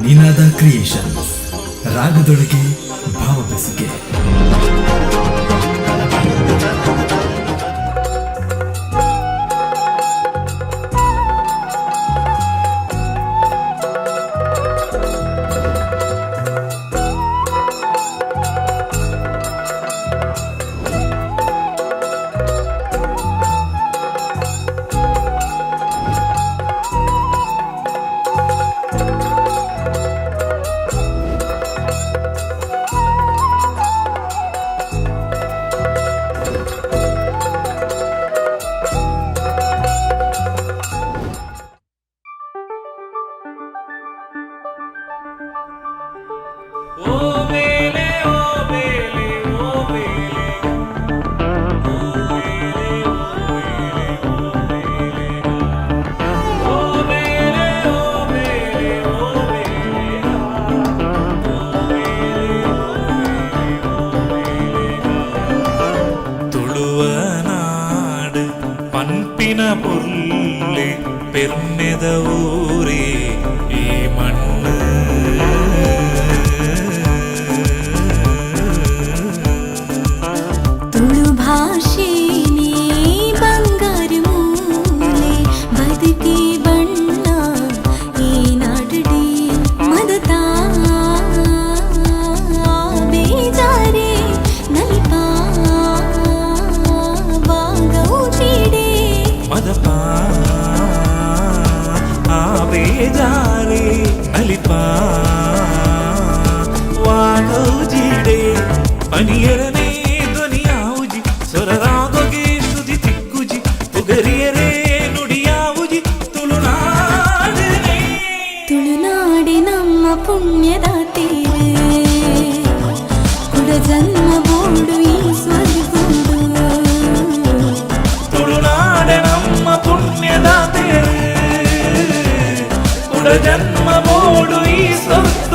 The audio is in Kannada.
ನಿನಾದ ಕ್ರಿಯೇಷನ್ಸ್, ರಾಗದೊಳಗೆ ಭಾವ ಬೆಸುಗೆ. ಪಂಪಿನ ಪುಲ್ಲೆ ಪೆರ್ಮೆದ ಊರೇ ಈ ಮಣ್ಣು. ತುಳು ಭಾಷೆ ಬಂಗಾರ ಮೂಲೆ ಬದುಕಿ ಬಣ್ಣ ಈ ನಾಡಡಿ ಮದತಾ ಬೇಜಾರೆ ನಲ್ಪಾ ವಾಗೌಚಿಡೆ ಮದಪಾ ಆ ಬೇಜಾರೆ ಅಲಿಪಾ ವಾಗೌಜಿಡೆ ಪನಿಯರನೇ ಧ್ವನಿಯಾವುಜಿ ಸ್ವರರಾಗೋಗೆ ಶ್ರುತಿ ತಿಕ್ಕುಜಿ ಪುಗರಿಯರೇ ನುಡಿಯಾವುಜಿ ತುಳುನಾಡನೆ. ತುಳುನಾಡೆ ನಮ್ಮ ಪುಣ್ಯದ ತೀರೆ ಕುಡ ಜನ್ಮ ಬೋಡು ಈ ಸ್ವರ್ಗೂಡು. ತುಳುನಾಡೆ ನಮ್ಮ ಪುಣ್ಯದ ತೇರು, ಕುಡ ಜನ್ಮ ಬೋಡು ಈ ಸ್ವರ್ಗ.